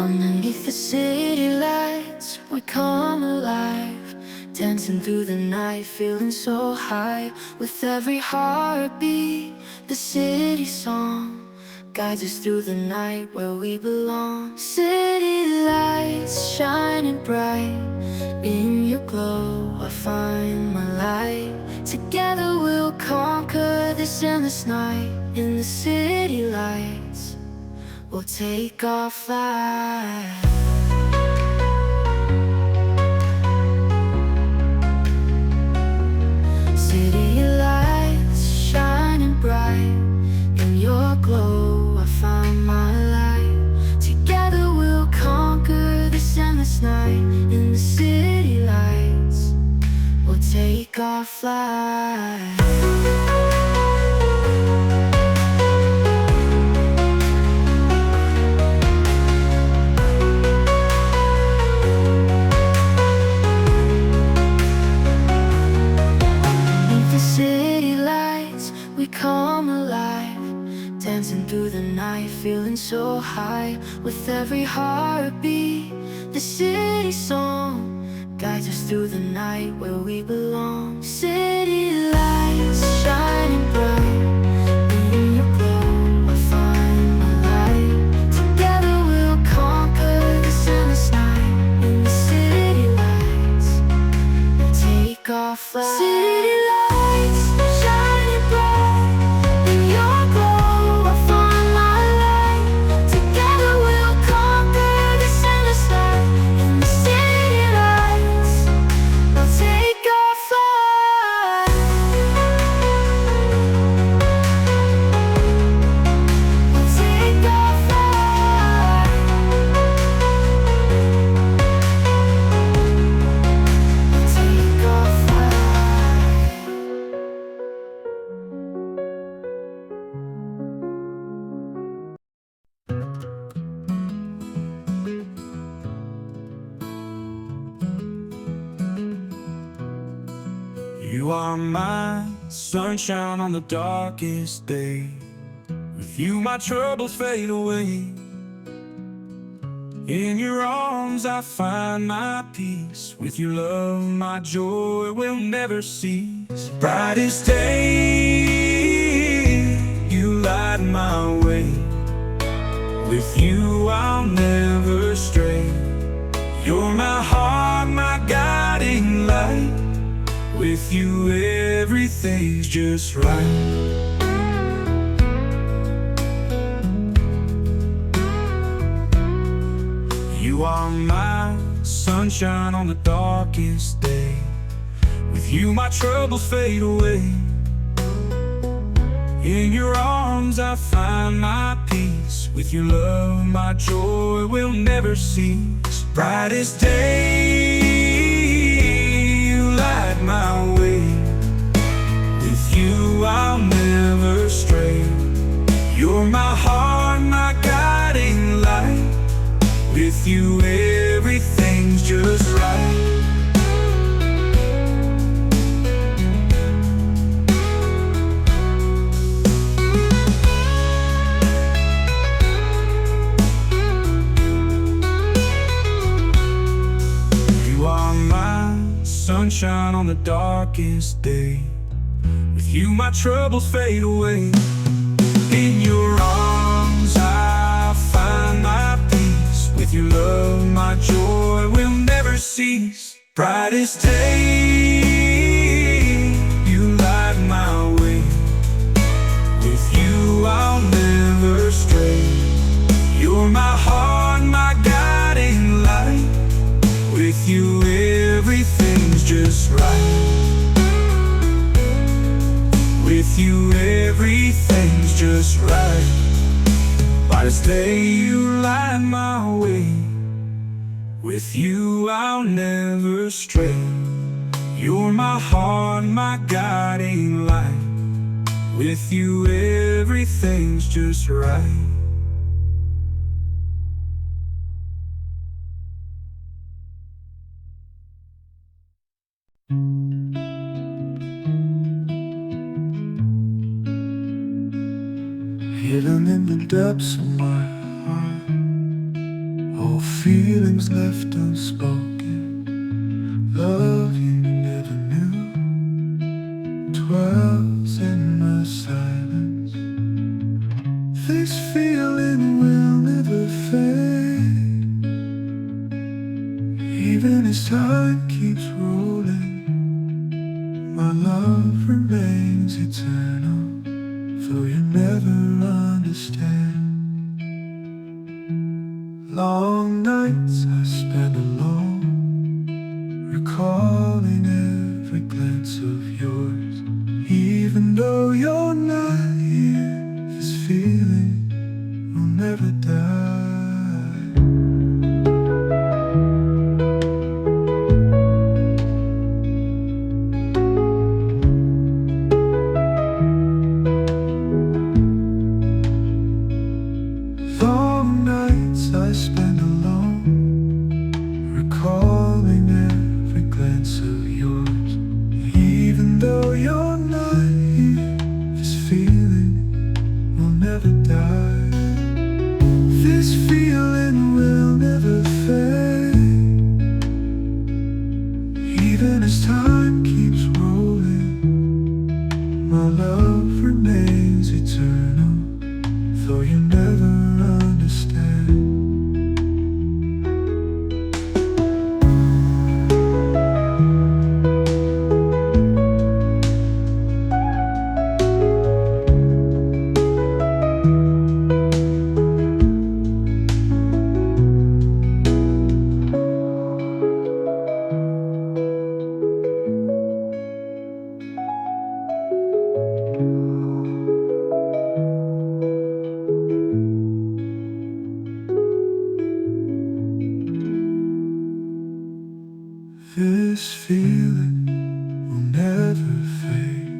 Underneath the city lights, we come alive, dancing through the night, feeling so high. With every heartbeat, the city song guides us through the night where we belong. City lights shining bright, in your glow I find my light. Together we'll conquer this endless night. In the city lights, we'll take our flight. City lights shining bright, in your glow I find my light. Together we'll conquer this endless night. In the city lights, we'll take our flight. We come alive, dancing through the night, feeling so high. With every heartbeat, the city song guides us through the night where we belong. City lights shining bright, in your glow I find my light. Together we'll conquer this endless night. In the city lights, we'll take our flight. City lights shining bright, You are my sunshine on the darkest day. With you my troubles fade away. In your arms I find my peace. With your love my joy will never cease. Brightest day, you light my way. With you I'll never stray. You're my heart, my guiding light. With you everything's just right. You are my sunshine on the darkest day. With you my troubles fade away. In your arms I find my peace. With your love my joy will never cease. Brightest day, light my way. With you I'll never stray. You're my heart, my guiding light. With you everything's just right. You are my sunshine on the darkest day. With you my troubles fade away. In your arms I find my peace. With your love my joy will never cease. Brightest day, you light my way. With you I'll never stray. You're my heart, my guiding light. With you everything's just right. With you everything's just right. Brightest day, you light my way. With you I'll never stray. You're my heart, my guiding light. With you everything's just right. Hidden in the depths of my heart, oh, all feelings left unspoken, love you never knew, dwells in the silence. This feeling will never fade, even as time keeps rolling. My love remains eternal, though you never understand. Long nights I spend alone, recalling every glance of yours. Even though you're not here, this feeling will never die. Long nights I spend alone, recalling every glance of yours. Even though you're not here, this feeling will never die. This feeling will never fade, even as time keeps rolling. My love remains eternal, though you never understand. This feeling will never fade,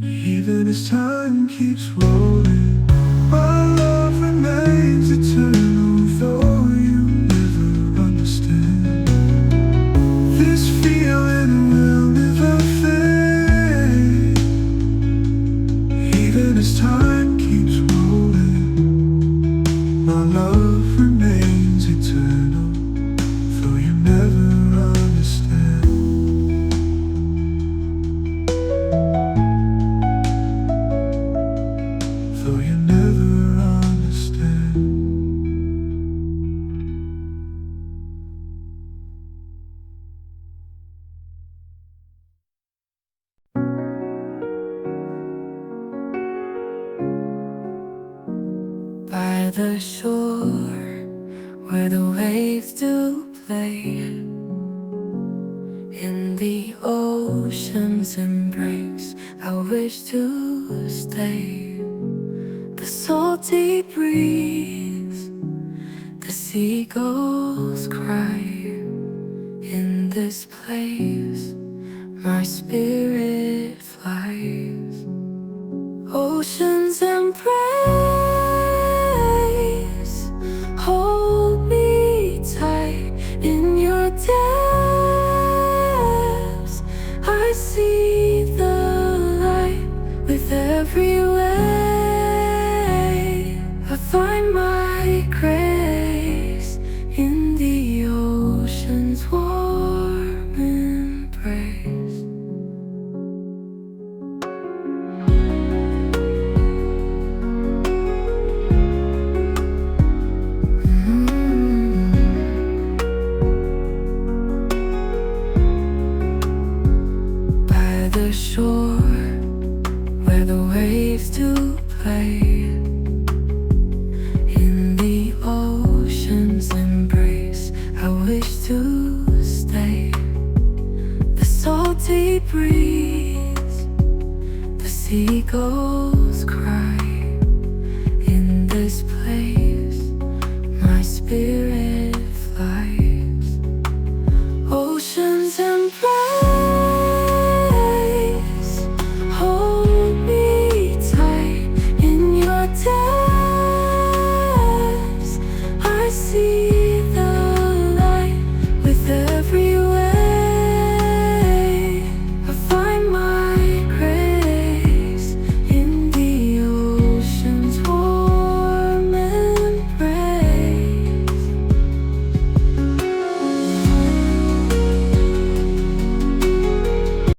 even as time keeps rolling. My love remains eternal, though you never understand. This feeling will never fade, even as time keeps rolling. My love remains eternal, though you never understand. Though you never understand. By the shore, where the waves do play, in the ocean's embrace, I wish to stay. The salty breeze, the seagulls cry. In this place, my spirit flies. Ocean's embrace, hold me tight in your depths. I see the light with every wave. I find my grace in the ocean's warm embrace. By the shore, where the waves do play, in the ocean's embrace, I wish to stay. The salty breeze, the seagulls cry.